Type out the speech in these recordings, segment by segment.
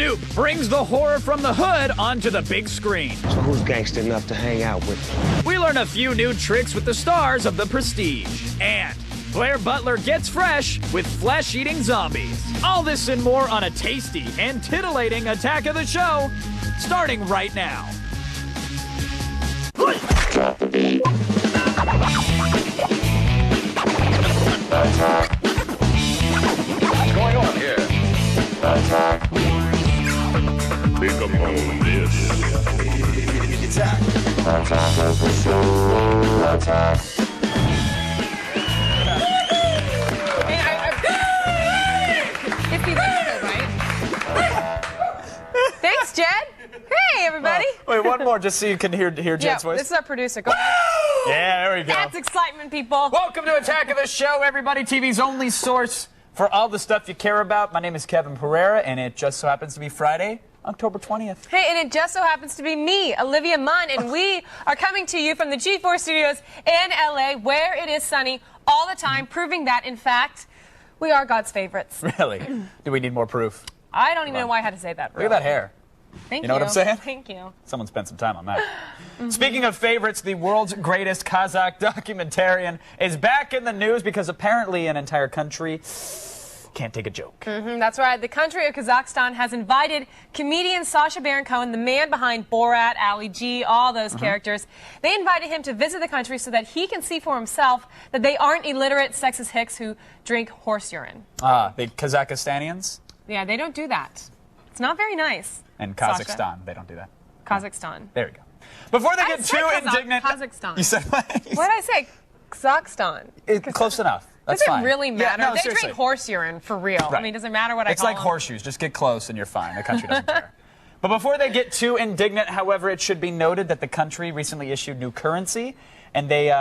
Snoop brings the horror from the hood onto the big screen. So who's gangster enough to hang out with me? We learn a few new tricks with the stars of The Prestige. And Blair Butler gets fresh with flesh-eating zombies. All this and more on a tasty and titillating Attack of the Show, starting right now. Drop the beat. Attack. What's going on here? Attack. Think upon this. Attack. Attack of the show. Attack. It's the right? Thanks, Jed. Hey, everybody. Wait, one more, just so you can hear Jed's voice. This is our producer. Go ahead. Yeah, there we go. That's excitement, people. Welcome to Attack of the Show, everybody. TV's only source for all the stuff you care about. My name is Kevin Pereira, and it just so happens to be Friday, October 20th. Hey, and it just so happens to be me, Olivia Munn, and we are coming to you from the G4 studios in LA, where it is sunny all the time, proving that, in fact, we are God's favorites. Really? Do we need more proof? I don't even know why I had to say that. Look at that hair. Thank you. You know what I'm saying? Thank you. Someone spent some time on that. Speaking of favorites, the world's greatest Kazakh documentarian is back in the news because apparently an entire country can't take a joke. That's right. The country of Kazakhstan has invited comedian Sacha Baron Cohen, the man behind Borat, Ali G, all those characters. They invited him to visit the country so that he can see for himself that they aren't illiterate, sexist hicks who drink horse urine. Ah, the Kazakhstanians Yeah, they don't do that. It's not very nice. and Sasha. Kazakhstan, they don't do that. Kazakhstan. There we go. Before they I get said too Kazakh- indignant, Kazakhstan. you said what? What did I say? Kazakhstan. Close enough. That's Does it fine. really matter? Yeah, no, They seriously. drink horse urine for real. I Right. mean, does it matter what I It's call like them? horseshoes. Just get close and you're fine. The country doesn't care. But before they get too indignant, however, it should be noted that the country recently issued new currency, and they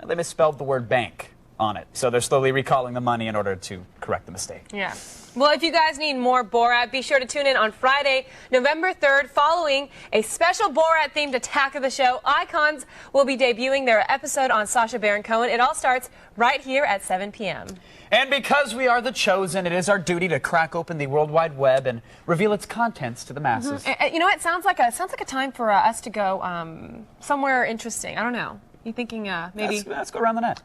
misspelled the word bank on it. So they're slowly recalling the money in order to correct the mistake. Yeah. Well, if you guys need more Borat, be sure to tune in on Friday, November 3rd, following a special Borat-themed Attack of the Show. Icons will be debuting their episode on Sacha Baron Cohen. It all starts right here at 7 p.m. And because we are the chosen, it is our duty to crack open the World Wide Web and reveal its contents to the masses. You know what? It sounds like a time for us to go somewhere interesting. I don't know. You thinking maybe? Let's go around the net.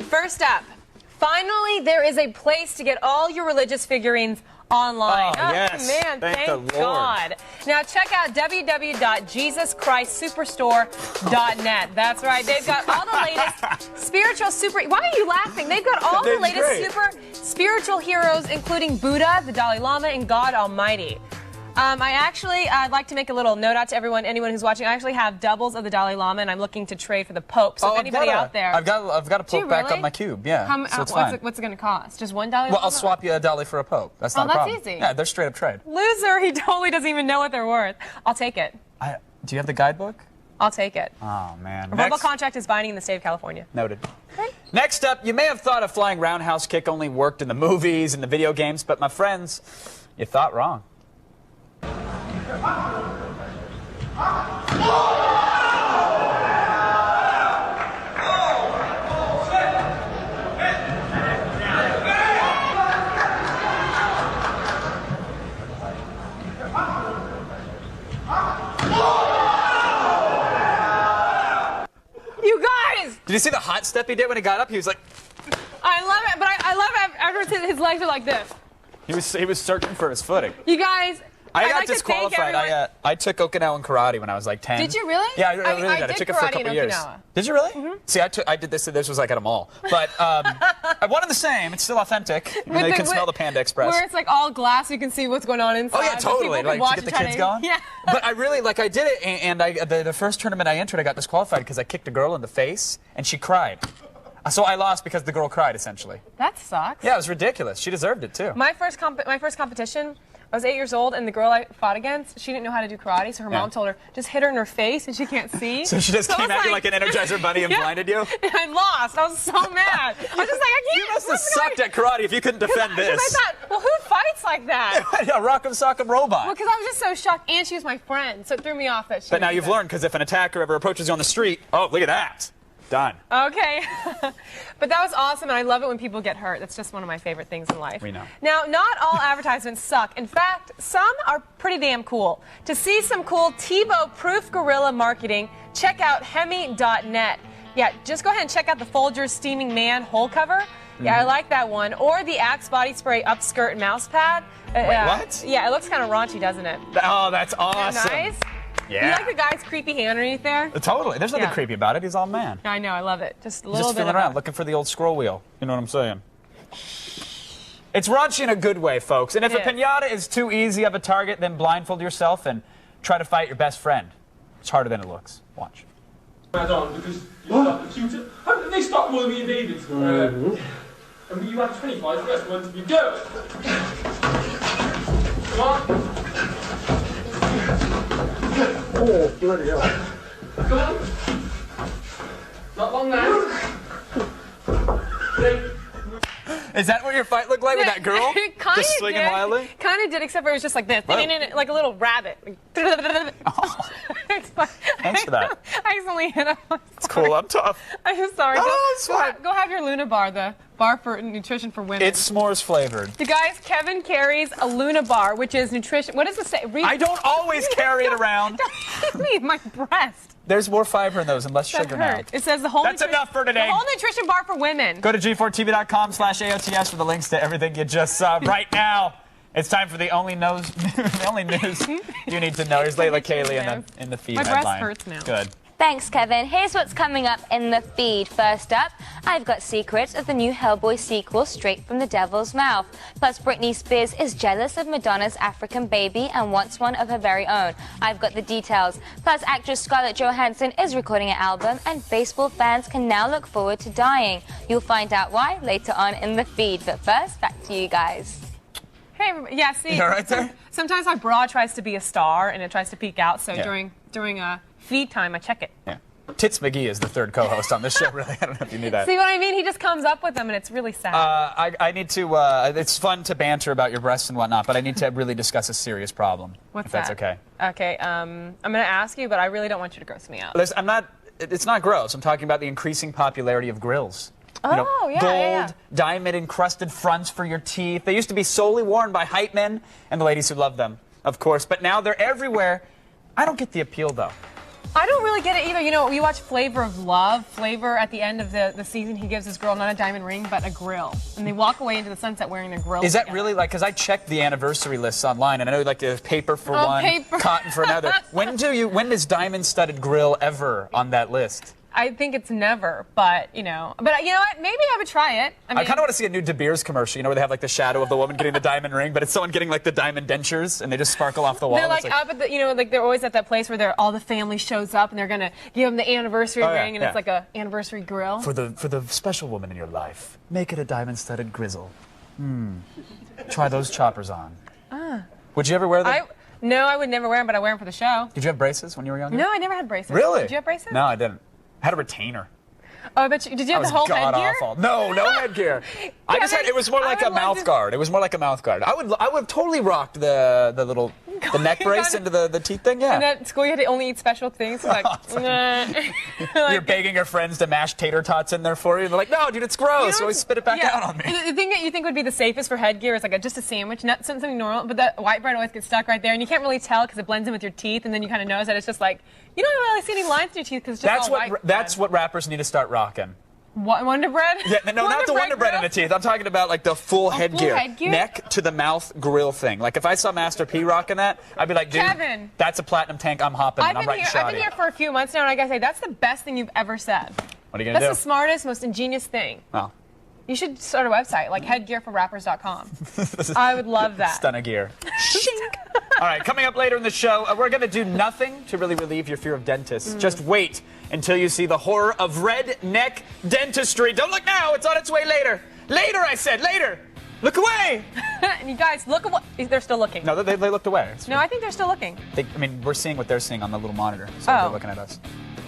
First up, finally there is a place to get all your religious figurines online. Oh, yes. Man, Thank the Lord. God. Now check out www.jesuschristsuperstore.net. That's right. They've got all the latest spiritual super... Why are you laughing? They've got all the Dave's latest great. super spiritual heroes, including Buddha, the Dalai Lama, and God Almighty. I'd like to make a little note out to anyone who's watching. I actually have doubles of the Dalai Lama, and I'm looking to trade for the Pope. So if anybody out there... I've got a Do you Pope back really? on my cube, yeah. So it's what's fine. what's it going to cost? Just one Dalai Well, Lama? I'll swap you a dolly for a Pope. That's not a that's problem. easy. Yeah, they're straight up trade. Loser, he totally doesn't even know what they're worth. I'll take it. Do you have the guidebook? I'll take it. Oh, man. A verbal contract is binding in the state of California. Noted. Next up, you may have thought a flying roundhouse kick only worked in the movies and the video games, but my friends, you thought wrong. You guys! Did you see the hot step he did when he got up? He was like, I love it, but I love it after his legs are like this. he was searching for his footing. You guys, I I'd got like to thank disqualified. everyone. I took Okinawan karate when I was like 10. Did you really? Yeah, I really I did. I did took it for a karate in couple years. Okinawa. Did you really? See, I did this. This was like at a mall, but one and the same. It's still authentic. You can smell the Panda Express. Where it's like all glass, you can see what's going on inside. Oh yeah, so people totally. can Like watch to get and the try kids to- going. Yeah. But I really I did it, and the first tournament I entered, I got disqualified because I kicked a girl in the face, and she cried. So I lost because the girl cried, essentially. That sucks. Yeah, it was ridiculous. She deserved it too. My first competition, I was 8 years old, and the girl I fought against, she didn't know how to do karate, so her mom told her, just hit her in her face, and she can't see. So she just came I was at you like an Energizer bunny and Yeah. blinded you? And I lost. I was so mad. I was just like, I can't. You must have what's going sucked at karate if you couldn't defend Because this. I thought, well, who fights like that? Yeah, Rock'em Sock'em Robot. Well, because I was just so shocked, and she was my friend, so it threw me off that she But now did you've that. learned, because if an attacker ever approaches you on the street, oh, look at that. Done. Okay. But that was awesome, and I love it when people get hurt. That's just one of my favorite things in life. We know. Now, not all advertisements suck. In fact, some are pretty damn cool. To see some cool TiVo-proof guerrilla marketing, check out Hemi.net. Yeah, just go ahead and check out the Folgers Steaming Man hole cover. Yeah, I like that one. Or the Axe Body Spray Upskirt Mouse Pad. Wait, what? Yeah, it looks kind of raunchy, doesn't it? Oh, that's awesome. Nice. Yeah. You like the guy's creepy hand underneath there? Totally. There's nothing Yeah. creepy about it. He's all man. I know, I love it. Just a little Just bit feeling of around, looking for the old scroll wheel. You know what I'm saying? It's raunchy in a good way, folks. And if a Yeah. pinata is too easy of a target, then blindfold yourself and try to fight your best friend. It's harder than it looks. Watch. On because you got the tutor. How did they stop more than me and David? And you had 25 first one to be go. Come on. Oh, bloody hell. Come on. Not long now. Is that what your fight looked like with that girl? It kind Just of swinging did. wildly? Kind of did, except for it was just like this. Wow. Like a little rabbit. Thanks for that. I accidentally hit him. It's cool. I'm tough. I'm just sorry. Oh, it's fine. Go have your Luna Bar, the bar for nutrition for women. It's s'mores flavored. You guys, Kevin carries a Luna Bar, which is nutrition. What does it say? I don't always carry it around. Don't hit me, my breast. There's more fiber in those and less That sugar now. hurt. It says the whole. That's enough for today. The whole nutrition bar for women. Go to g4tv.com/AOTS for the links to everything you just saw right now. It's time for the only news you need to know. Here's Layla Kaylee in the feed My breast headline. hurts now. Good. Thanks, Kevin. Here's what's coming up in the feed. First up, I've got secrets of the new Hellboy sequel straight from the devil's mouth. Plus, Britney Spears is jealous of Madonna's African baby and wants one of her very own. I've got the details. Plus, actress Scarlett Johansson is recording an album, and baseball fans can now look forward to dying. You'll find out why later on in the feed. But first, back to you guys. Hey, yeah, see. You all right there? Sometimes my bra tries to be a star and it tries to peek out. So Yeah. during feed time, I check it. Yeah. Tits McGee is the third co-host on this show, really. I don't know if you knew that. See what I mean? He just comes up with them, and it's really sad. I need to, it's fun to banter about your breasts and whatnot, but I need to really discuss a serious problem. What's if that's that? okay. Okay. I'm going to ask you, but I really don't want you to gross me out. Listen, it's not gross. I'm talking about the increasing popularity of grills. Oh, yeah, gold, yeah. diamond-encrusted fronts for your teeth. They used to be solely worn by hype men and the ladies who love them, of course, but now they're everywhere. I don't get the appeal, though. I don't really get it either. You know, you watch Flavor of Love. Flavor, at the end of the season, he gives his girl not a diamond ring, but a grill. And they walk away into the sunset wearing their grill. Is that together. really like, because I checked the anniversary lists online, and I know like there's paper for one, paper. cotton for another. When is diamond-studded grill ever on that list? I think it's never, but you know what? Maybe I would try it. I kind of want to see a new De Beers commercial, you know, where they have like the shadow of the woman getting the diamond ring, but it's someone getting like the diamond dentures, and they just sparkle off the wall. They're like It's up at the, like they're always at that place where all the family shows up and they're gonna give them the anniversary Oh, yeah, ring, and yeah. it's like a anniversary grill. for the special woman in your life, make it a diamond-studded grizzle. Try those choppers on. Would you ever wear them? No, I would never wear them, but I wear them for the show. Did you have braces when you were younger? No, I never had braces. Really? Did you have braces? No, I didn't. I had a retainer. Oh, I bet you. Did you I have was the whole god headgear? awful. No headgear. I just had. It was more I like a would love mouth to- guard. It was more like a mouth guard. I would have totally rocked the little neck brace into the teeth thing. Yeah. And at school, you had to only eat special things. Like, nah. You're begging your friends to mash tater tots in there for you. And they're like, no, dude, it's gross. So always spit it back out on me. The thing that you think would be the safest for headgear is like just a sandwich, not something normal, but that white bread always gets stuck right there, and you can't really tell because it blends in with your teeth, and then you kind of notice that it's just like, you don't really see any lines in your teeth because it's just all white That's bread. what rappers need to start rocking. Wonder Bread? Yeah, no, not the Wonder Bread in the teeth. I'm talking about like the full headgear. headgear? Neck to the mouth grill thing. Like if I saw Master P rocking that, I'd be like, dude, Kevin. that's a platinum tank. I'm hopping and I'm writing I've shoddy. been here for a few months now, and I gotta say, that's the best thing you've ever said. What are you going to do? That's the smartest, most ingenious thing. Oh. You should start a website, like headgearforrappers.com. I would love that. Stunna gear. All right, coming up later in the show, we're going to do nothing to really relieve your fear of dentists. Just wait until you see the horror of redneck dentistry. Don't look now. It's on its way later. Later, I said. Later. Look away. And you guys, look at what... They're still looking. No, they looked away. No, I think they're still looking. We're seeing what they're seeing on the little monitor. So Oh. they're looking at us.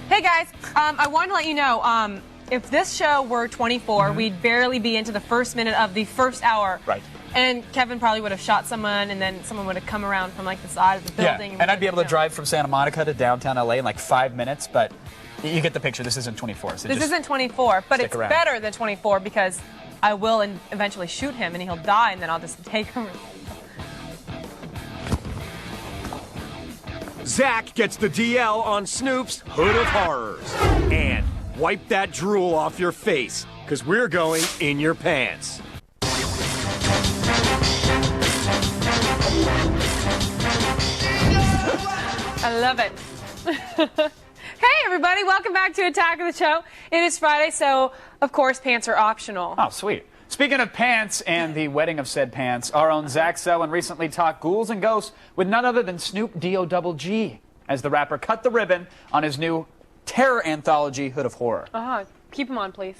Hey, guys, I wanted to let you know, if this show were 24, we'd barely be into the first minute of the first hour. Right. And Kevin probably would have shot someone, and then someone would have come around from like the side of the building. And I'd be able to drive from Santa Monica to downtown LA in like 5 minutes, but you get the picture. This isn't 24. So this isn't 24, but it's around. better than 24 because I will eventually shoot him, and he'll die, and then I'll just take him. Zach gets the DL on Snoop's Hood of Horrors. And wipe that drool off your face, because we're going in your pants. I love it. Hey, everybody. Welcome back to Attack of the Show. It is Friday, so, of course, pants are optional. Oh, sweet. Speaking of pants and the wedding of said pants, our own Zach Selwyn recently talked ghouls and ghosts with none other than Snoop D-O-double-G as the rapper cut the ribbon on his new terror anthology, Hood of Horror. Keep them on, please.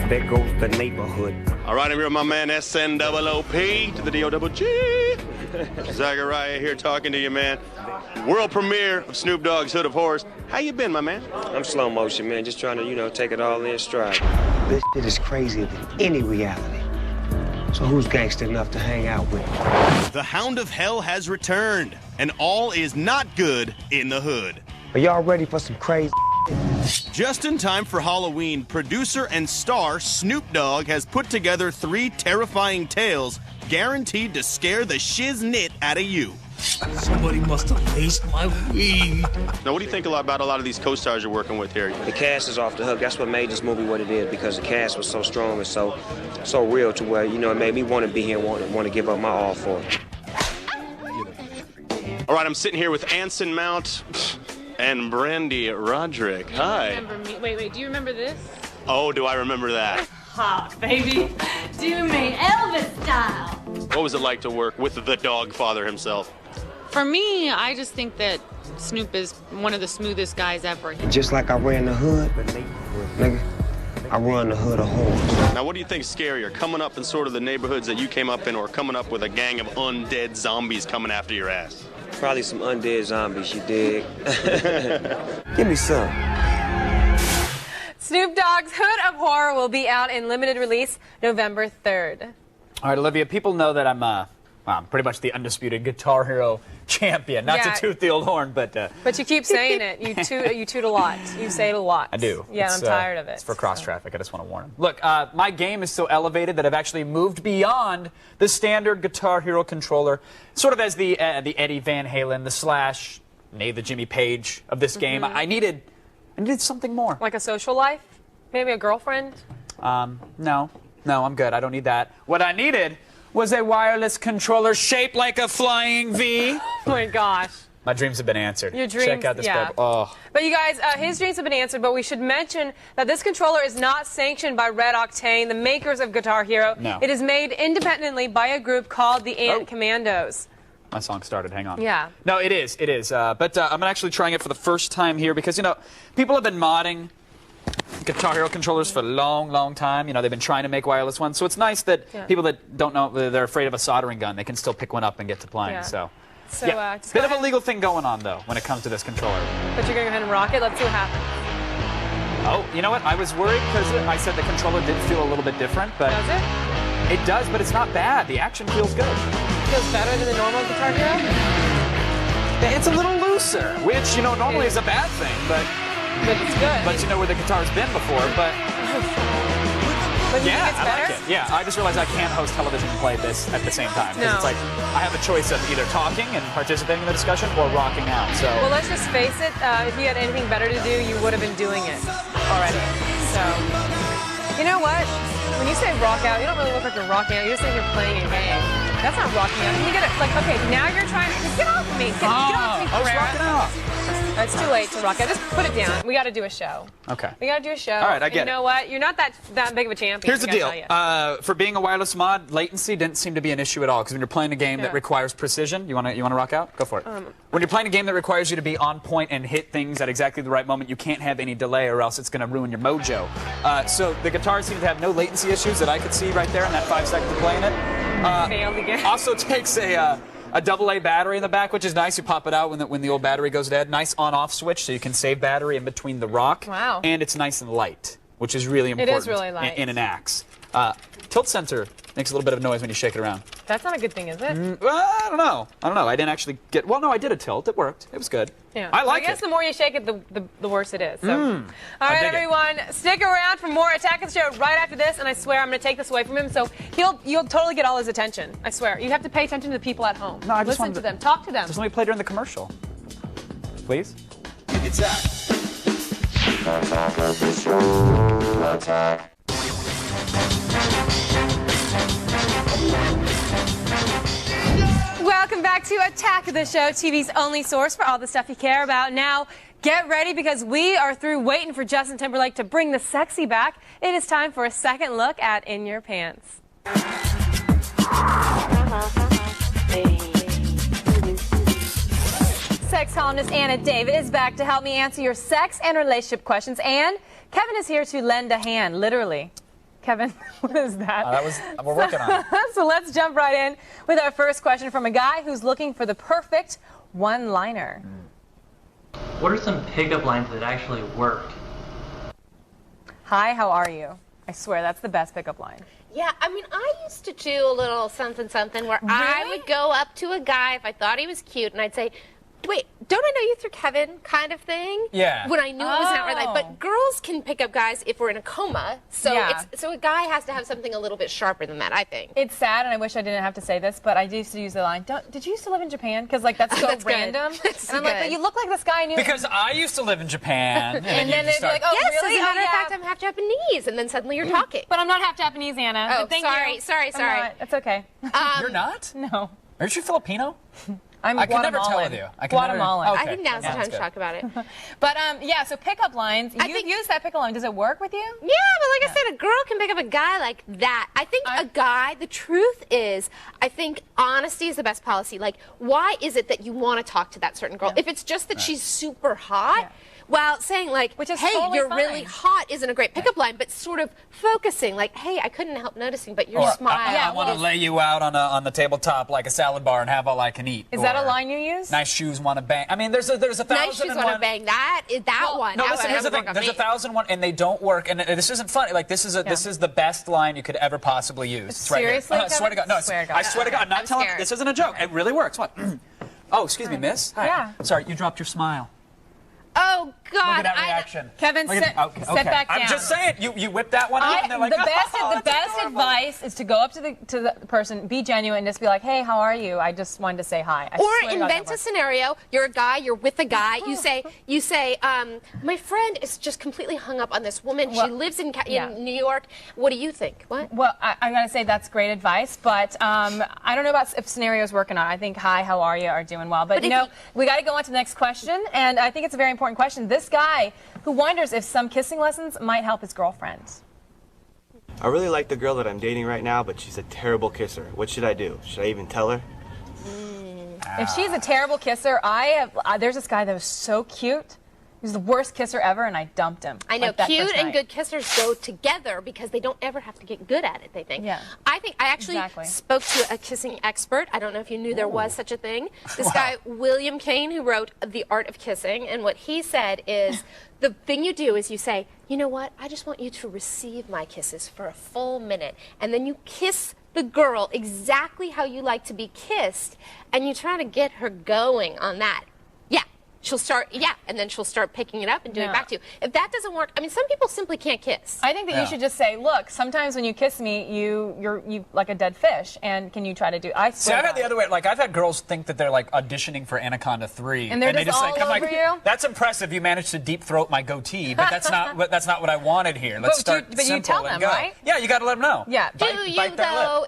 There goes the neighborhood. All right, I'm here with my man SNOOP to the D-O-double-G. Zachariah here talking to you, man. World premiere of Snoop Dogg's Hood of Horrors. How you been, my man? I'm slow motion, man. Just trying to, take it all in stride. This shit is crazier than any reality. So who's gangster enough to hang out with? The Hound of Hell has returned, and all is not good in the hood. Are y'all ready for some crazy? Just in time for Halloween, producer and star Snoop Dogg has put together 3 terrifying tales guaranteed to scare the shiznit out of you. Somebody must have laced my weed. Now, what do you think about a lot of these co-stars you're working with here? The cast is off the hook. That's what made this movie what it is, because the cast was so strong and so real to where, it made me want to be here and want to give up my all for it. All right, I'm sitting here with Anson Mount and Brandy Roderick. Hi. Remember me? Wait, do you remember this? Oh, do I remember that? Ha, baby. Do me Elvis style. What was it like to work with the Dogfather himself? For me, I just think that Snoop is one of the smoothest guys ever. Just like I ran the hood, nigga, I run the Hood of Horrors. Now, what do you think's scarier, coming up in sort of the neighborhoods that you came up in, or coming up with a gang of undead zombies coming after your ass? Probably some undead zombies, you dig? Give me some. Snoop Dogg's Hood of Horror will be out in limited release November 3rd. All right, Olivia, people know that I'm pretty much the undisputed Guitar Hero champion. Not to toot the old horn, but... But you keep saying it. You toot a lot. You say it a lot. I do. Yeah, I'm tired of it. It's for cross traffic. I just want to warn them. Look, my game is so elevated that I've actually moved beyond the standard Guitar Hero controller, sort of as the Eddie Van Halen, the Slash, nay, the Jimmy Page of this game. I needed something more. Like a social life? Maybe a girlfriend? No, I'm good. I don't need that. What I needed was a wireless controller shaped like a flying V. Oh my gosh. My dreams have been answered. Your dreams, check out this yeah. Oh. But you guys, his dreams have been answered, but we should mention that this controller is not sanctioned by Red Octane, the makers of Guitar Hero. No. It is made independently by a group called the Ant Commandos. My song started. Hang on. Yeah. No, it is. But I'm actually trying it for the first time here because, people have been modding Guitar Hero controllers for a long time. They've been trying to make wireless ones. So it's nice that people that don't know, they're afraid of a soldering gun, they can still pick one up and get to playing. Yeah. So yeah. Bit of a legal thing going on, though, when it comes to this controller. But you're going to go ahead and rock it? Let's see what happens. Oh, you know what? I was worried because I said the controller did feel a little bit different. But does it? It does, but it's not bad. The action feels good. Feels better than the normal Guitar Hero? It's a little looser, which, normally is a bad thing, but it's good. But you know where the guitar's been before, but yeah, I like it. Yeah, I just realized I can't host television and play this at the same time. Because it's like, I have a choice of either talking and participating in the discussion or rocking out, so. Well, let's just face it, if you had anything better to do, you would have been doing it already. So, you know what? When you say rock out, you don't really look like you're rocking out. You're just saying you're playing a game. That's not rocking out. You get it, okay, now you're trying to, get off me. Get off me, I was rocking out. It's too late to rock out. Just put it down. We got to do a show. Okay. We got to do a show. All right, I get it. You know what? You're not that big of a champion. Here's the deal. For being a wireless mod, latency didn't seem to be an issue at all. Because when you're playing a game that requires precision, you want to rock out? Go for it. When you're playing a game that requires you to be on point and hit things at exactly the right moment, you can't have any delay or else it's going to ruin your mojo. So the guitar seems to have no latency issues that I could see right there in that 5 seconds of playing it. Failed again. Also takes a AA battery in the back, which is nice. You pop it out when the old battery goes dead. Nice on-off switch, so you can save battery in between the rock. Wow. And it's nice and light, which is really important. It is really light. In an axe. Tilt sensor makes a little bit of noise when you shake it around. That's not a good thing, is it? Well, I don't know. I didn't actually get. Well, no, I did a tilt. It worked. It was good. Yeah. I like it. I guess the more you shake it, the worse it is. So. All right, everyone, stick around for more Attack of the Show right after this, and I swear I'm going to take this away from him, so you'll totally get all his attention. I swear. You have to pay attention to the people at home. No, I just listen to them. Talk to them. Just let me play during the commercial, please. Attack of the Show. Attack. Welcome back to Attack of the Show, TV's only source for all the stuff you care about. Now, get ready because we are through waiting for Justin Timberlake to bring the sexy back. It is time for a second look at In Your Pants. Sex columnist Anna David is back to help me answer your sex and relationship questions, and Kevin is here to lend a hand, literally. Kevin, what is that? We're working on it. So let's jump right in with our first question from a guy who's looking for the perfect one-liner. What are some pickup lines that actually work? Hi, how are you? I swear, that's the best pickup line. Yeah, I mean, I used to do a little something where I would go up to a guy if I thought he was cute, and I'd say, wait, don't I know you through Kevin, kind of thing? Yeah. When I knew it was not right. But girls can pick up guys if we're in a coma. So so a guy has to have something a little bit sharper than that, I think. It's sad, and I wish I didn't have to say this, but I used to use the line, did you used to live in Japan? Because, like, that's so random. That's and I'm like, but you look like this guy I knew. Because I used to live in Japan. And then they'd be like, oh, yes, really? As a matter of fact, I'm half Japanese. And then suddenly you're talking. But I'm not half Japanese, Anna. Oh, But thank sorry, you. sorry. It's okay. You're not? No. Aren't you Filipino? I'm I can never tell Guatemalan. with you. Guatemalan. Okay. I think now's the time to good. talk about it. But yeah, so pickup lines. You've used that pickup line. Does it work with you? Yeah, but like I said, a girl can pick up a guy like that. I think a guy, the truth is, I think honesty is the best policy. Like, why is it that you want to talk to that certain girl? If it's just that she's super hot, well, saying like, hey, totally you're fine. really hot isn't a great pickup line, but sort of focusing, like, hey, I couldn't help noticing, but your smile. I want to lay you out on the tabletop like a salad bar and have all I can eat. Is that a line you use? Nice shoes, want to bang. I mean, there's a thousand Nice shoes and want to one. bang. That one. No, that listen, one here's the would thing. work on There's me. 1,001, and they don't work. And this isn't funny. Like this is the best line you could ever possibly use. It's right here. Seriously, I swear to God. No, I swear to God. I'm not telling. scared. This isn't a joke. It really works. What? Oh, excuse me, miss. Hi. Yeah. Sorry, you dropped your smile. Oh, God. Look at that reaction. Kevin, sit back down. I'm just saying, you whipped that one out, and they're like, the best advice is to go up to the person, be genuine, and just be like, hey, how are you? I just wanted to say hi. I swear Or to God, invent that a works. scenario. You're a guy. You're with a guy. You say, my friend is just completely hung up on this woman. She lives in New York. What do you think? What? Well, I gotta say that's great advice, but I don't know about if scenarios work or not. I think hi, how are you are doing well, but you know, we got to go on to the next question, and I think it's a very important question. This guy who wonders if some kissing lessons might help his girlfriend. I really like the girl that I'm dating right now, but she's a terrible kisser. What should I do? Should I even tell her? If she's a terrible kisser, there's this guy that was so cute. He was the worst kisser ever, and I dumped him. I know, like that cute first and night. good kissers go together because they don't ever have to get good at it, they think. Yeah. I actually spoke to a kissing expert. I don't know if you knew there was such a thing. This guy, William Kane, who wrote The Art of Kissing, and what he said is, the thing you do is you say, you know what, I just want you to receive my kisses for a full minute, and then you kiss the girl exactly how you like to be kissed, and you try to get her going on that. She'll start, and then she'll start picking it up and doing it back to you. If that doesn't work, I mean, some people simply can't kiss. I think that you should just say, look, sometimes when you kiss me, you're like a dead fish, and can you try to do? I See, I've had the other way. Like, I've had girls think that they're like auditioning for Anaconda 3, and they're they just all like, I'm over like, you? that's impressive. You managed to deep throat my goatee, but that's not what I wanted here. Let's start But you simple tell and them, go. right? Yeah, you got to let them know. Yeah. Do you, though?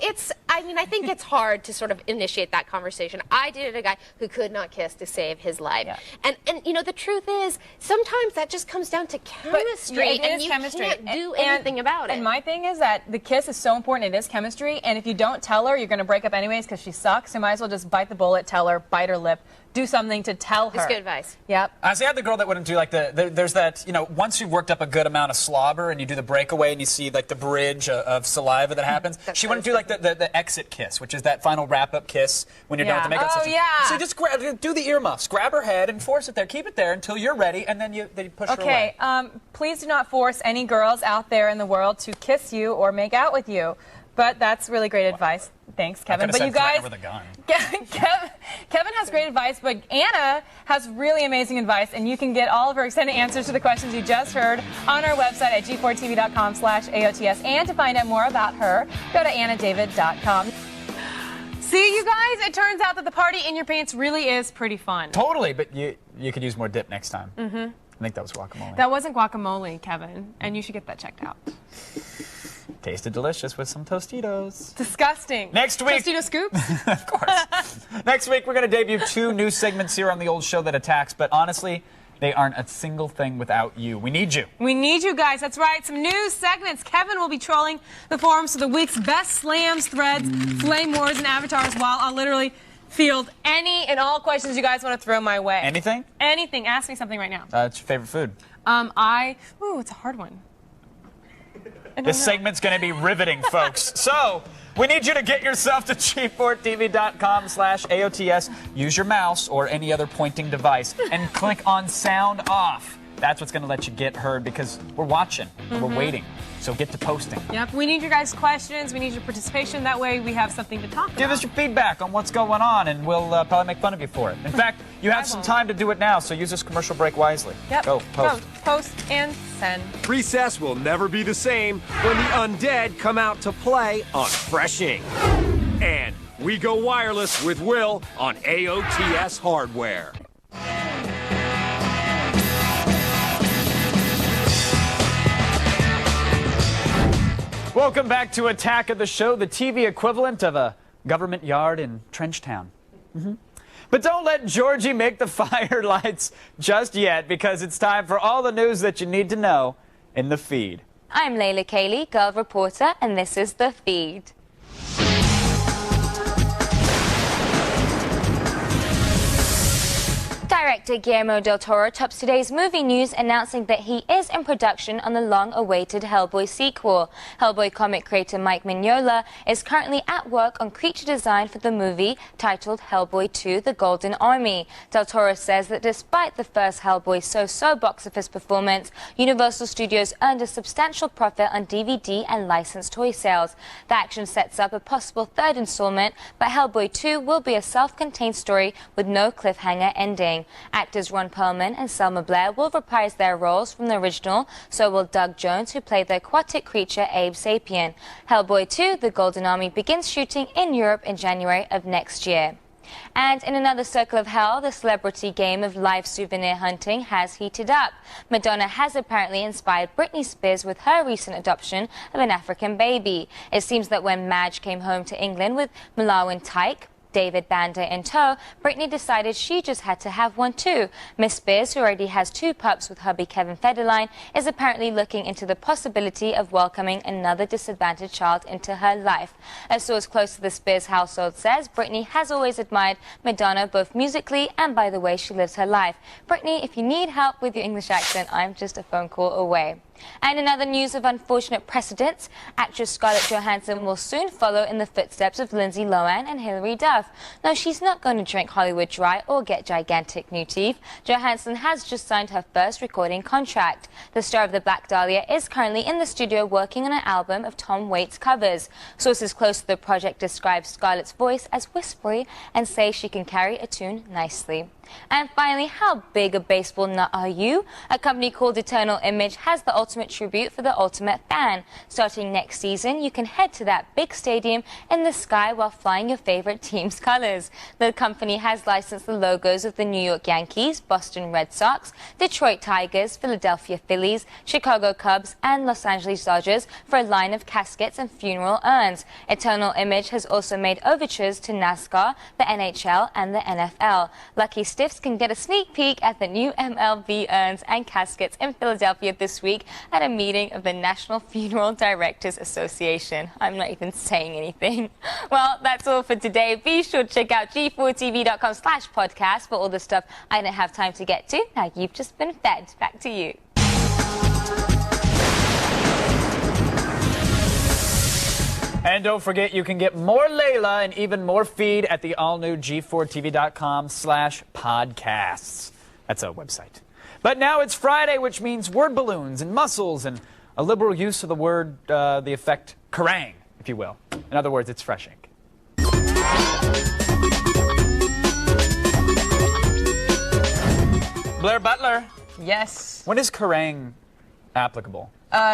I mean, I think it's hard to sort of initiate that conversation. I dated a guy who could not kiss to save his life. Yeah. And you know, the truth is, sometimes that just comes down to chemistry, and you can't do anything about it. And my thing is that the kiss is so important. It is chemistry, and if you don't tell her, you're going to break up anyways because she sucks. So you might as well just bite the bullet, tell her, bite her lip, do something to tell her. It's good advice. Yep. I had the girl that wouldn't do like there's that, once you've worked up a good amount of slobber and you do the breakaway and you see like the bridge of saliva that happens, she wouldn't do like the exit kiss, which is that final wrap-up kiss when you're done with the makeup session. So you just do the earmuffs, grab her head and force it there, keep it there until you're ready, and then you push her away. Okay, please do not force any girls out there in the world to kiss you or make out with you. But that's really great advice. Thanks, Kevin. But you guys, Kevin has great advice, but Anna has really amazing advice, and you can get all of her extended answers to the questions you just heard on our website at g4tv.com/AOTS. And to find out more about her, go to annadavid.com. See, you guys, it turns out that the party in your pants really is pretty fun. Totally, but you could use more dip next time. Mm-hmm. I think that was guacamole. That wasn't guacamole, Kevin, and you should get that checked out. Tasted delicious with some Tostitos. Disgusting. Next week. Tostito scoops? Of course. Next week, we're going to debut 2 new segments here on the old show that attacks, but honestly, they aren't a single thing without you. We need you. We need you guys. That's right. Some new segments. Kevin will be trolling the forums for the week's best slams, threads, flame wars, and avatars, while I'll literally field any and all questions you guys want to throw my way. Anything? Anything. Ask me something right now. It's your favorite food? Ooh, it's a hard one. This segment's going to be riveting, folks. So, we need you to get yourself to g4tv.com/AOTS. Use your mouse or any other pointing device and click on sound off. That's what's going to let you get heard because we're watching and we're waiting. So get to posting. Yep, we need your guys' questions. We need your participation. That way we have something to talk about. Give us your feedback on what's going on, and we'll probably make fun of you for it. In fact, you have some time to do it now, so use this commercial break wisely. Yep. Go, post. Go, post and send. Recess will never be the same when the undead come out to play on Fresh Ink. And we go wireless with Will on AOTS hardware. Welcome back to Attack of the Show, the TV equivalent of a government yard in Trenchtown. But don't let Georgie make the firelights just yet, because it's time for all the news that you need to know in the feed. I'm Layla Cayley, Girl Reporter, and this is The Feed. Director Guillermo del Toro tops today's movie news, announcing that he is in production on the long-awaited Hellboy sequel. Hellboy comic creator Mike Mignola is currently at work on creature design for the movie, titled Hellboy 2: The Golden Army. Del Toro says that despite the first Hellboy so-so box office performance, Universal Studios earned a substantial profit on DVD and licensed toy sales. The action sets up a possible third installment, but Hellboy 2 will be a self-contained story with no cliffhanger ending. Actors Ron Perlman and Selma Blair will reprise their roles from the original, so will Doug Jones, who played the aquatic creature Abe Sapien. Hellboy 2: The Golden Army begins shooting in Europe in January of next year. And in another circle of hell, the celebrity game of live souvenir hunting has heated up. Madonna has apparently inspired Britney Spears with her recent adoption of an African baby. It seems that when Madge came home to England with Malawin Tyke, David Banda in tow, Britney decided she just had to have one too. Miss Spears, who already has 2 pups with hubby Kevin Federline, is apparently looking into the possibility of welcoming another disadvantaged child into her life. A source close to the Spears household says Britney has always admired Madonna both musically and by the way she lives her life. Britney, if you need help with your English accent, I'm just a phone call away. And in other news of unfortunate precedents, actress Scarlett Johansson will soon follow in the footsteps of Lindsay Lohan and Hilary Duff. No, she's not going to drink Hollywood dry or get gigantic new teeth. Johansson has just signed her first recording contract. The star of the Black Dahlia is currently in the studio working on an album of Tom Waits covers. Sources close to the project describe Scarlett's voice as whispery and say she can carry a tune nicely. And finally, how big a baseball nut are you? A company called Eternal Image has the ultimate tribute for the ultimate fan. Starting next season, you can head to that big stadium in the sky while flying your favorite team's colors. The company has licensed the logos of the New York Yankees, Boston Red Sox, Detroit Tigers, Philadelphia Phillies, Chicago Cubs, and Los Angeles Dodgers for a line of caskets and funeral urns. Eternal Image has also made overtures to NASCAR, the NHL, and the NFL. Lucky Stiffs can get a sneak peek at the new MLB urns and caskets in Philadelphia this week at a meeting of the National Funeral Directors Association. I'm not even saying anything. Well, that's all for today. Be sure to check out g4tv.com/podcast for all the stuff I didn't have time to get to. Now you've just been fed. Back to you. And don't forget, you can get more Layla and even more feed at the all-new g4tv.com/podcasts. That's our website. But now it's Friday, which means word balloons and muscles and a liberal use of the word, the effect kerrang, if you will. In other words, it's fresh ink. Blair Butler. Yes. When is kerrang applicable?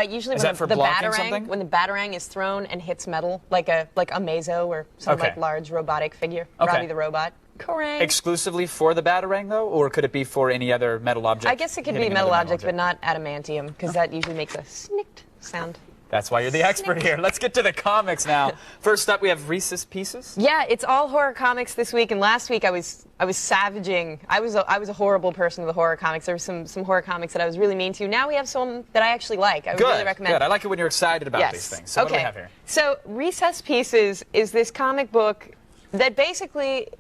Usually Is when that for the blocking batarang, something? when the batarang is thrown and hits metal, like a mazo or some Okay. like large robotic figure, Okay. Robbie the robot. Kerrang. Exclusively for the batarang, though, or could it be for any other metal object? I guess it could be hitting metal another objects, but not adamantium, because that usually makes a snicked sound. That's why you're the expert here. Let's get to the comics now. First up, we have Reese's Pieces. Yeah, it's all horror comics this week, and last week I was savaging. I was a horrible person with the horror comics. There were some horror comics that I was really mean to. Now we have some that I actually like. I would really recommend. Good. I like it when you're excited about Yes. these things. So what do we have here? So Recess Pieces is this comic book that basically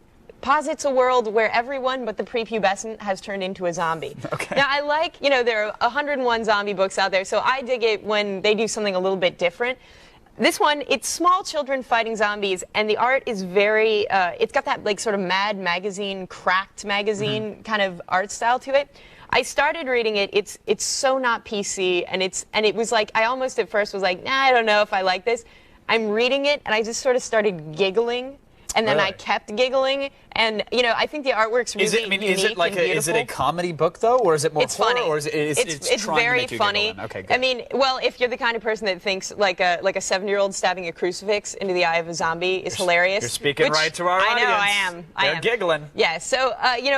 posits a world where everyone but the prepubescent has turned into a zombie. Okay. Now, I like, there are 101 zombie books out there, so I dig it when they do something a little bit different. This one, it's small children fighting zombies, and the art is very, it's got that, like, sort of Mad Magazine, cracked magazine kind of art style to it. I started reading it. It's so not PC, and it was like, I almost at first was like, nah, I don't know if I like this. I'm reading it, and I just sort of started giggling. And then I kept giggling, and I think the artwork's really unique is it like and beautiful. is it a comedy book though, or is it more It's horror, funny. or is it's trying very to make you funny. giggle then? Okay, good. I mean, well, if you're the kind of person that thinks like a 7-year-old stabbing a crucifix into the eye of a zombie is hilarious. You're speaking which right to our I audience. know, I am. They're giggling. Yeah, so,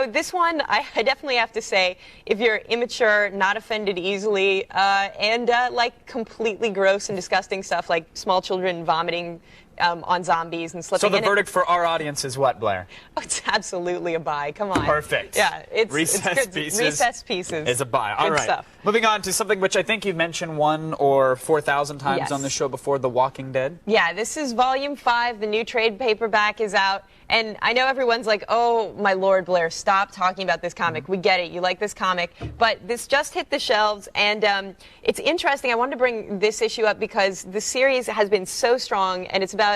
this one, I definitely have to say, if you're immature, not offended easily, and like completely gross and disgusting stuff like small children vomiting on zombies and slipping So the in verdict for our audience is what, Blair? Oh, it's absolutely a buy. Come on. Perfect. Yeah, it's Recess good. Pieces Recess Pieces is a buy. All Good right. stuff. Moving on to something which I think you've mentioned 1 or 4,000 times Yes. on the show before, The Walking Dead. Yeah, this is volume 5. The new trade paperback is out. And I know everyone's like, oh, my Lord, Blair, stop talking about this comic. We get it. You like this comic. But this just hit the shelves. And it's interesting. I wanted to bring this issue up because the series has been so strong. And it's about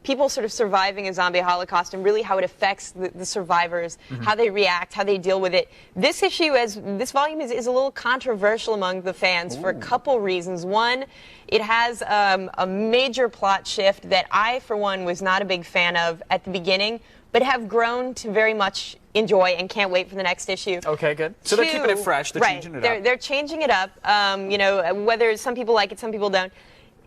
people sort of surviving a zombie holocaust and really how it affects the survivors, how they react, how they deal with it. This issue, this volume is a little controversial among the fans for a couple reasons. One, it has a major plot shift that I, for one, was not a big fan of at the beginning, but have grown to very much enjoy and can't wait for the next issue. Okay, good. So they're keeping it fresh. They're changing it up. They're changing it up. Whether some people like it, some people don't.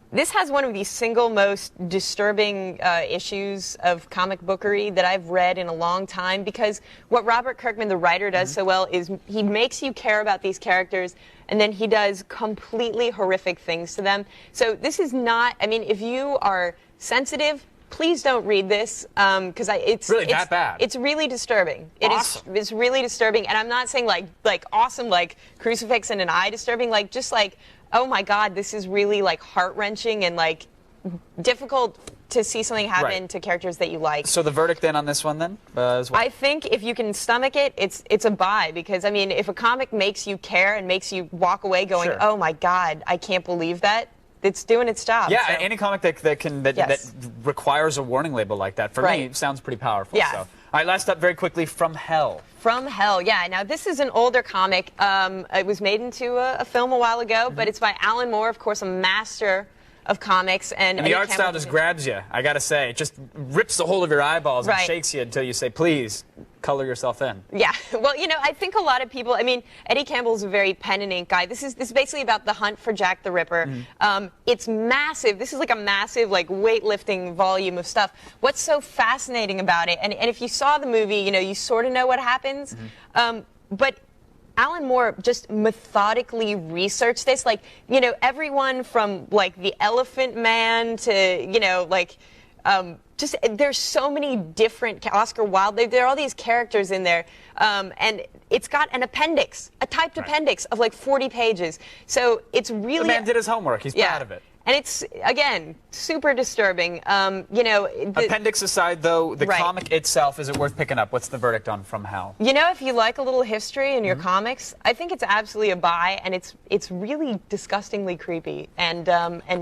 This has one of the single most disturbing issues of comic bookery that I've read in a long time, because what Robert Kirkman, the writer, does so well is he makes you care about these characters, and then he does completely horrific things to them. So this is not, I mean, if you are sensitive, please don't read this, because it's really that bad. It's really disturbing. It's really disturbing, and I'm not saying like awesome, like crucifix and an eye disturbing, like just like, oh my God, this is really like heart-wrenching and like difficult to see something happen to characters that you like. So the verdict then on this one then is what? I think if you can stomach it, it's a buy, because I mean, if a comic makes you care and makes you walk away going, oh my God, I can't believe that, it's doing its job. Yeah, so. any comic that requires a warning label like that, for me, sounds pretty powerful. Yeah. So. All right, last up very quickly, From Hell. From Hell, yeah. Now, this is an older comic. It was made into a film a while ago, but it's by Alan Moore, of course, a master of comics. And the art style just grabs you, I gotta say. It just rips the whole of your eyeballs and shakes you until you say, please, color yourself in. Yeah, well, I think a lot of people, I mean, Eddie Campbell's a very pen and ink guy. This is basically about the hunt for Jack the Ripper. It's massive. This is like a massive, like, weightlifting volume of stuff. What's so fascinating about it, and if you saw the movie, you sort of know what happens, but Alan Moore just methodically researched this. Like, everyone from, like, the Elephant Man to, just there's so many different Oscar Wilde. There are all these characters in there, and it's got an appendix, a typed appendix of like 40 pages. So it's really the man did his homework. He's proud of it. And it's, again, super disturbing. You know, appendix aside, though, the comic itself, is it worth picking up? What's the verdict on From Hell? You know, if you like a little history in your comics, I think it's absolutely a buy, and it's really disgustingly creepy and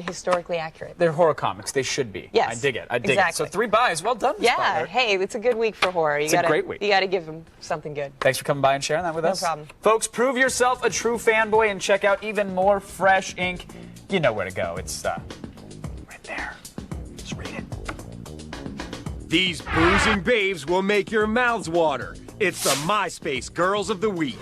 historically accurate. They're horror comics. They should be. Yes. I dig it. I dig it. So 3 buys. Well done, Ms. Butler. Hey, it's a good week for horror. It's a great week. You got to give them something good. Thanks for coming by and sharing that with us. No problem. Folks, prove yourself a true fanboy and check out even more fresh ink. You know where to go. It's right there. Just read it. These bruising babes will make your mouths water. It's the MySpace Girls of the Week.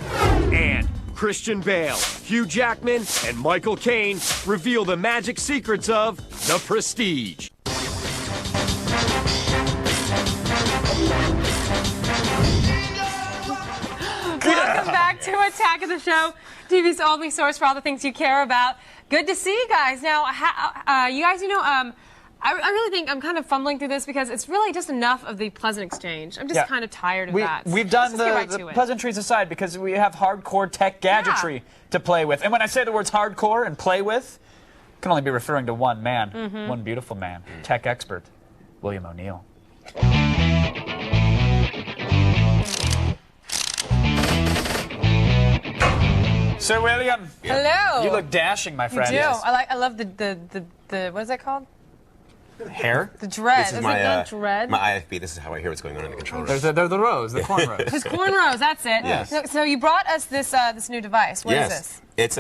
And Christian Bale, Hugh Jackman, and Michael Caine reveal the magic secrets of The Prestige. Welcome back to Attack of the Show, TV's only source for all the things you care about. Good to see you guys. Now, you guys, you know, I really think I'm kind of fumbling through this because it's really just enough of the pleasant exchange. I'm just kind of tired of that. We've done the pleasantries aside because we have hardcore tech gadgetry to play with. And when I say the words hardcore and play with, I can only be referring to one man, one beautiful man, tech expert, William O'Neill. Sir William. Hello. You look dashing, my friend. You do. I love the what is that called? Hair? The dread. This is not dread? my IFB. This is how I hear what's going on in the control room. They're the rows, the cornrows. His cornrows, that's it. Yes. So you brought us this new device. What is this? It's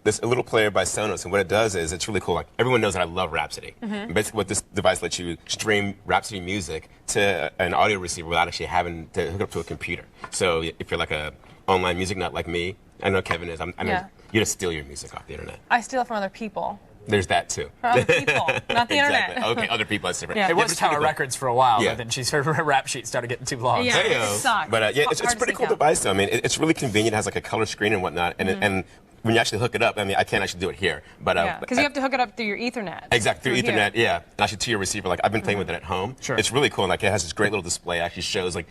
this a little player by Sonos, and what it does is it's really cool. Like everyone knows that I love Rhapsody. And basically, what this device lets you stream Rhapsody music to an audio receiver without actually having to hook up to a computer. So if you're like a online music nut like me, I know Kevin is. I know you just steal your music off the internet. I steal it from other people. There's that too. For other people, not the internet. Okay, other people. That's different. Yeah. It was Tower Records for a while, but then her rap sheet started getting too long. Yeah, it sucked. But it's a pretty cool device, though. I mean, it's really convenient. It has like a color screen and whatnot, and when you actually hook it up, I mean, I can't actually do it here, but because you have to hook it up through your Ethernet. Exactly, through Ethernet, yeah, and actually to your receiver. Like I've been playing with it at home. Sure. It's really cool. Like it has this great little display. It actually shows like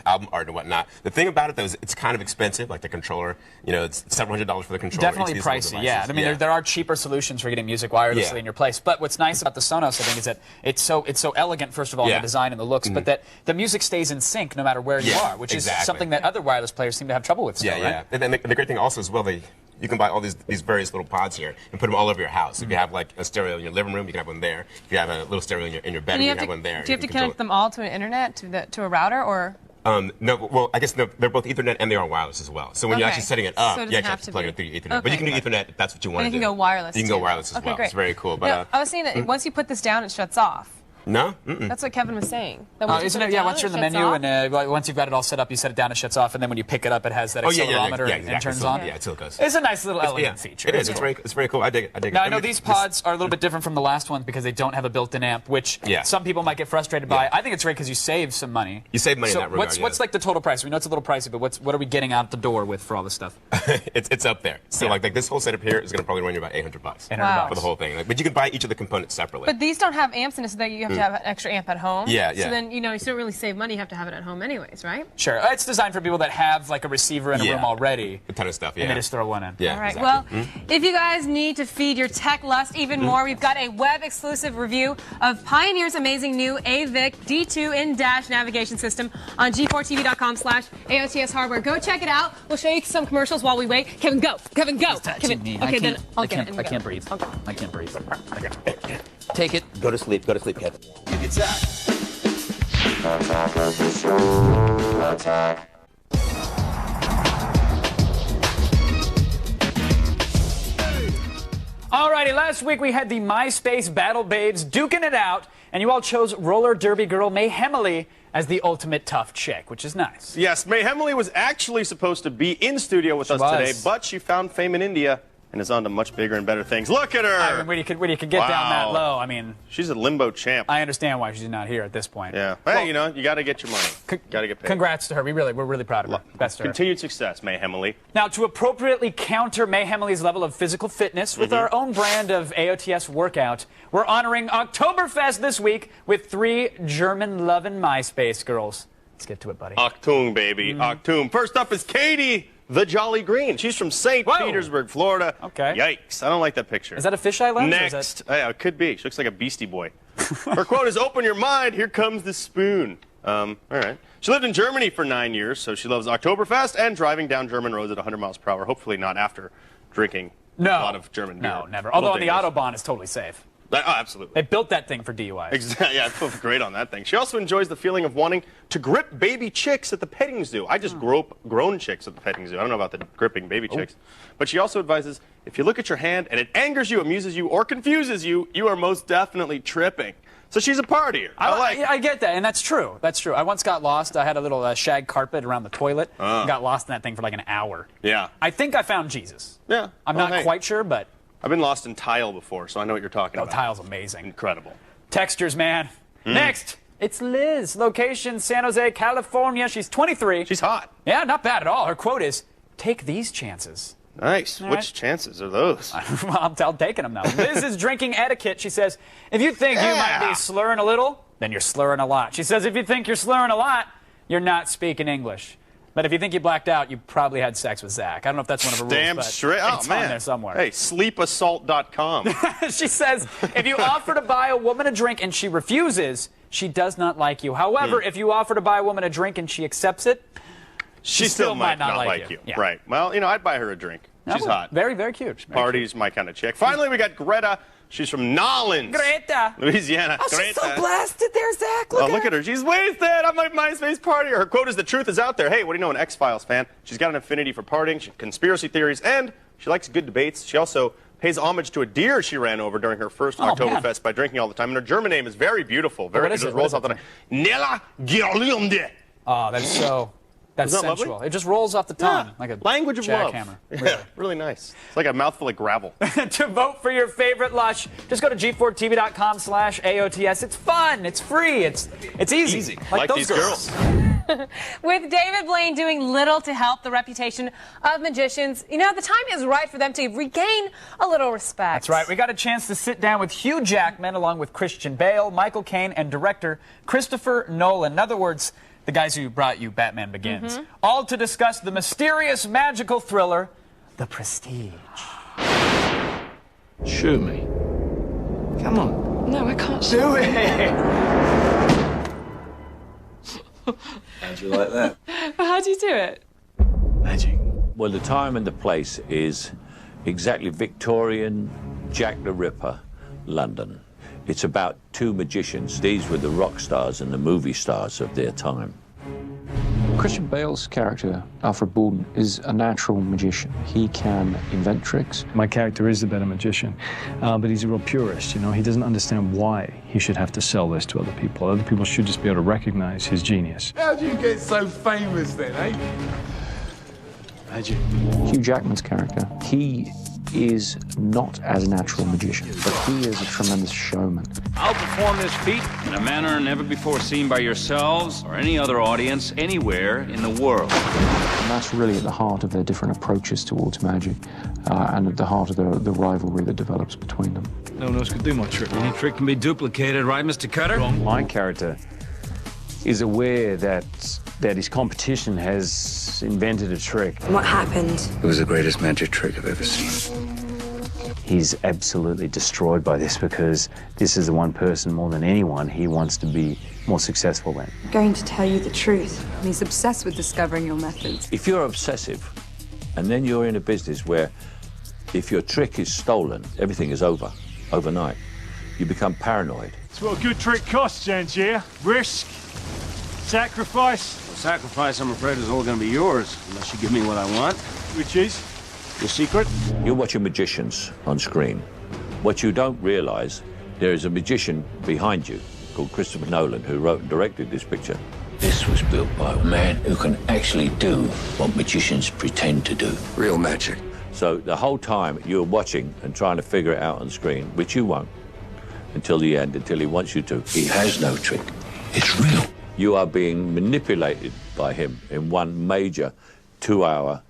album art and whatnot. The thing about it though is it's kind of expensive. Like the controller, you know, it's several $100s for the controller. Definitely pricey. Yeah, I mean there are cheaper solutions for getting music wirelessly in your place. But what's nice about the Sonos, I think, is that it's so elegant. First of all, in the design and the looks, but that the music stays in sync no matter where you are, which is something that other wireless players seem to have trouble with. Still, right? And then the great thing also as well, you can buy all these various little pods here and put them all over your house. If you have like a stereo in your living room, you can have one there. If you have a little stereo in your bedroom, you can have one there. Do you have to connect them all to an internet, to a router, or? No, well, I guess they're both Ethernet and they are wireless as well. So when you're actually setting it up, you actually have to plug it through your Ethernet. But you can do Ethernet if that's what you want to do. And you can go wireless. You can go wireless as well. Great. It's very cool. But I was saying that once you put this down, it shuts off. No? That's what Kevin was saying. Isn't it? Yeah, once you're in the menu and once you've got it all set up, you set it down, it shuts off, and then when you pick it up, it has that accelerometer and turns on. Yeah, it still goes. It's a nice little elegant feature. It is. It's very cool. I dig it. Now, I know these pods are a little bit different from the last ones because they don't have a built-in amp, which some people might get frustrated by. I think it's great because you save some money. You save money in that regard. What's like the total price? We know it's a little pricey, but what are we getting out the door with for all this stuff? It's up there. So like this whole setup here is going to probably run you about $800. $800 for the whole thing. But you can buy each of the components separately. But these don't have amps in it, so that you have to have an extra amp at home. Yeah. So then, you don't really save money. You have to have it at home anyways, right? Sure. It's designed for people that have like a receiver in a room already. A ton of stuff, And they just throw one in. Yeah, all right. Well, if you guys need to feed your tech lust even more, we've got a web-exclusive review of Pioneer's amazing new AVIC D2 in-dash navigation system on g4tv.com/AOTS hardware. Go check it out. We'll show you some commercials while we wait. Kevin, go. Kevin, go. Kevin. Okay, then I'll get it. I can't breathe. I can't breathe. Take it. Go to sleep, Kevin. Attack of the Show. Attack. Alrighty, last week we had the MySpace Battle Babes duking it out, and you all chose roller derby girl May Hemley as the ultimate tough chick, which is nice. Yes, May Hemley was actually supposed to be in studio with us today, but she found fame in India and is on to much bigger and better things. Look at her! I mean, when you could get down that low, I mean... She's a limbo champ. I understand why she's not here at this point. Yeah. Hey, you know, you got to get your money. Got to get paid. Congrats to her. We're really proud of her. Best to her. Continued success, May Hemily. Now, to appropriately counter May Hemily's level of physical fitness with our own brand of AOTS workout, we're honoring Oktoberfest this week with 3 German-loving MySpace girls. Let's get to it, buddy. Achtung, baby. Achtung. First up is Katie the Jolly Green. She's from St. Petersburg, Florida. Okay. Yikes. I don't like that picture. Is that a fisheye lens? Next. Yeah, it could be. She looks like a Beastie Boy. Her quote is, "Open your mind. Here comes the spoon." All right. She lived in Germany for 9 years, so she loves Oktoberfest and driving down German roads at 100 miles per hour. Hopefully not after drinking a lot of German beer. No, never. Although on the Autobahn, it's totally safe. Oh, absolutely. They built that thing for DUIs. Exactly. Yeah, it looked great on that thing. She also enjoys the feeling of wanting to grip baby chicks at the petting zoo. I just grown chicks at the petting zoo. I don't know about the gripping baby chicks. But she also advises, if you look at your hand and it angers you, amuses you, or confuses you, you are most definitely tripping. So she's a partier. I get that, and that's true. That's true. I once got lost. I had a little shag carpet around the toilet. Got lost in that thing for like an hour. Yeah. I think I found Jesus. Yeah. I'm not quite sure, but... I've been lost in tile before, so I know what you're talking about. Tile's amazing. Incredible. Textures, man. Next, it's Liz. Location, San Jose, California. She's 23. She's hot. Yeah, not bad at all. Her quote is, "Take these chances." Nice. Which chances are those? Well, I'm taking them now. Liz is drinking etiquette. She says, if you think you might be slurring a little, then you're slurring a lot. She says, if you think you're slurring a lot, you're not speaking English. But if you think you blacked out, you probably had sex with Zach. I don't know if that's one of her rules, Damn but straight. Oh, it's man. on there somewhere. Hey, sleepassault.com. She says, if you offer to buy a woman a drink and she refuses, she does not like you. However, if you offer to buy a woman a drink and she accepts it, she still might not like you. Yeah. Right. Well, you know, I'd buy her a drink. She's hot. Very, very cute. Party's my kind of chick. Finally, we got Greta. She's from Nolens, Greta, Louisiana. Oh, she's so blasted there, Zach. Look at her. She's wasted. I'm like MySpace party. Her quote is, "The truth is out there." Hey, what do you know, an X-Files fan? She's got an affinity for partying, conspiracy theories, and she likes good debates. She also pays homage to a deer she ran over during her first Oktoberfest by drinking all the time. And her German name is very beautiful. Very, it just rolls off the tongue. Nella Gerlunde. Oh, that's so... That's sensual. Lovely? It just rolls off the tongue like a language of love. Jackhammer. Yeah, really nice. It's like a mouthful of gravel. To vote for your favorite lush, just go to g4tv.com/AOTS. It's fun. It's free. It's easy. Like those girls. With David Blaine doing little to help the reputation of magicians, you know, the time is right for them to regain a little respect. That's right. We got a chance to sit down with Hugh Jackman along with Christian Bale, Michael Caine, and director Christopher Nolan. In other words, the guys who brought you Batman Begins. All to discuss the mysterious, magical thriller, The Prestige. Shoot me. Come on. No, I can't do it. How'd you like that? How do you do it? Magic. Well, the time and the place is exactly Victorian Jack the Ripper, London. It's about 2 magicians. These were the rock stars and the movie stars of their time. Christian Bale's character, Alfred Borden, is a natural magician. He can invent tricks. My character is the better magician, but he's a real purist, you know. He doesn't understand why he should have to sell this to other people. Other people should just be able to recognize his genius. How'd you get so famous then, eh? Magic. Hugh Jackman's character, he is not as a natural magician, but he is a tremendous showman. I'll perform this feat in a manner never before seen by yourselves or any other audience anywhere in the world. And that's really at the heart of their different approaches towards magic, and at the heart of the rivalry that develops between them. No one else could do my trick. Any trick can be duplicated, right, Mr. Cutter? My character is aware that his competition has invented a trick. What happened? It was the greatest magic trick I've ever seen. He's absolutely destroyed by this because this is the one person more than anyone he wants to be more successful than. I'm going to tell you the truth. He's obsessed with discovering your methods. If you're obsessive, and then you're in a business where if your trick is stolen, everything is over, overnight. You become paranoid. It's what a good trick costs, Angier. Risk, sacrifice. Well, sacrifice, I'm afraid, is all going to be yours, unless you give me what I want. Which is? Your secret? You're watching magicians on screen. What you don't realize, there is a magician behind you called Christopher Nolan, who wrote and directed this picture. This was built by a man who can actually do what magicians pretend to do. Real magic. So the whole time you're watching and trying to figure it out on screen, which you won't until the end, until he wants you to. He has no trick. It's real. You are being manipulated by him in one major 2-hour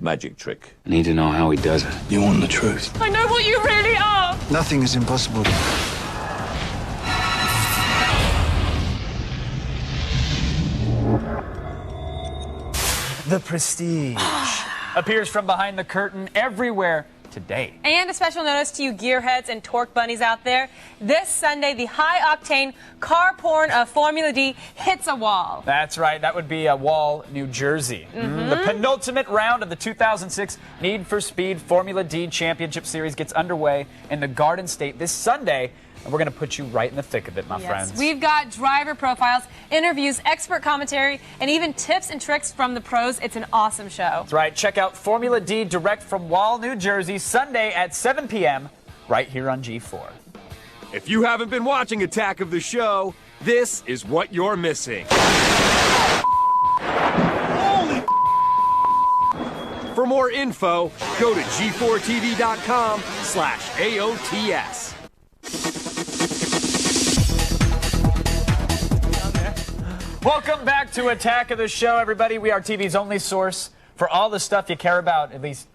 magic trick. I need to know how he does it. You want the truth? I know what you really are. Nothing is impossible. The Prestige appears from behind the curtain everywhere today. And a special notice to you gearheads and torque bunnies out there. This Sunday, the high-octane car porn of Formula D hits a wall. That's right. That would be Wall, New Jersey. The penultimate round of the 2006 Need for Speed Formula D Championship Series gets underway in the Garden State this Sunday. And we're going to put you right in the thick of it, my friends. We've got driver profiles, interviews, expert commentary, and even tips and tricks from the pros. It's an awesome show. That's right. Check out Formula D direct from Wall, New Jersey, Sunday at 7 p.m. right here on G4. If you haven't been watching Attack of the Show, this is what you're missing. For more info, go to g4tv.com/AOTS. Welcome back to Attack of the Show, everybody. We are TV's only source for all the stuff you care about. At least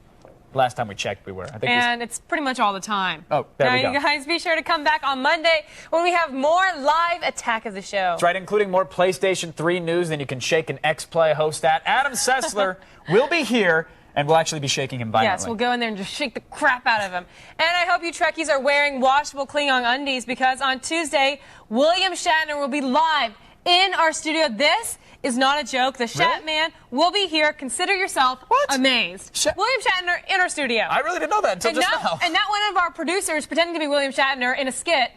last time we checked, we were. I think it's pretty much all the time. Oh, there we go. You guys, be sure to come back on Monday when we have more live Attack of the Show. That's right, including more PlayStation 3 news than you can shake an X-Play host at. Adam Sessler will be here, and we'll actually be shaking him violently. Yes, we'll go in there and just shake the crap out of him. And I hope you Trekkies are wearing washable Klingon undies, because on Tuesday, William Shatner will be live in our studio. This is not a joke. The Shat Man will be here. Consider yourself amazed. William Shatner in our studio. I really didn't know that until just now. And not one of our producers pretending to be William Shatner in a skit.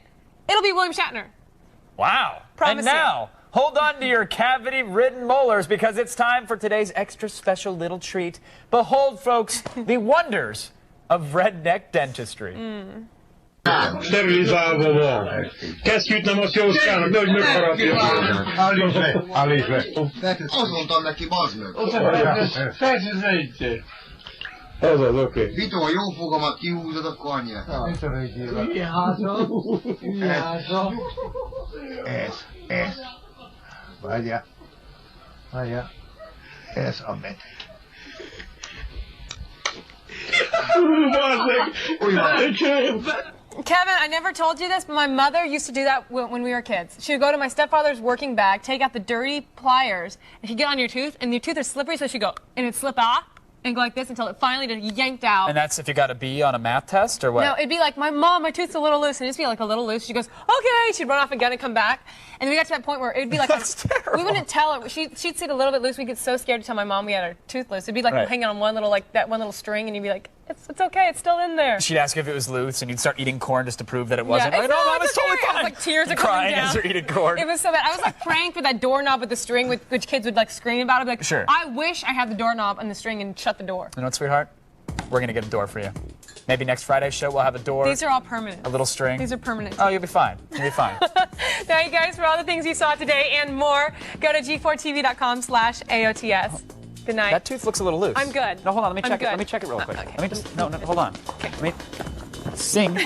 It'll be William Shatner. Wow. Promise and now, hold on to your cavity-ridden molars, because it's time for today's extra special little treat. Behold, folks, the wonders of redneck dentistry. Sterilizował. Kesztyűt nem a jóskának, de hogy megharapja. Állíts le. Azt mondtam neki, bazd meg. Persze, zöjtjél. Ez az, oké. Vito, a jó fogamat kihúzod, akkor annyi. Ilyen háza. Ilyen háza. Ez. Várjál. Ez a beteg. Kevin, I never told you this, but my mother used to do that when we were kids. She would go to my stepfather's working bag, take out the dirty pliers, and she'd get on your tooth, and your tooth is slippery, so she'd go, and it'd slip off, and go like this until it finally just yanked out. And that's if you got a B on a math test, or what? No, it'd be like, my tooth's a little loose, and it'd just be like a little loose. She goes, okay. She'd run off again and come back. And then we got to that point where it'd be like, we wouldn't tell her. She'd see it a little bit loose. We'd get so scared to tell my mom we had our tooth loose. It'd be like hanging on one little, that one little string, and you'd be like, it's okay, it's still in there. She'd ask you if it was loose, and you'd start eating corn just to prove that it wasn't. Yeah, Like, no, Mom, it's totally fine. I was like, tears are crying coming down. as you're eating corn. It was so bad. I was like pranked with that doorknob with the string, which kids would like scream about. I'd be like, Sure. I wish I had the doorknob and the string and shut the door. You know what, sweetheart? We're going to get a door for you. Maybe next Friday's show we'll have a door. These are all permanent. A little string. These are permanent. Oh, you'll be fine. You'll be fine. Thank you guys for all the things you saw today and more. Go to g4tv.com/AOTS. Good night. That tooth looks a little loose. I'm good. No, hold on. Let me check it. good. Let me check it real quick. Okay. Let me just, no, hold on. Okay. Let me sing.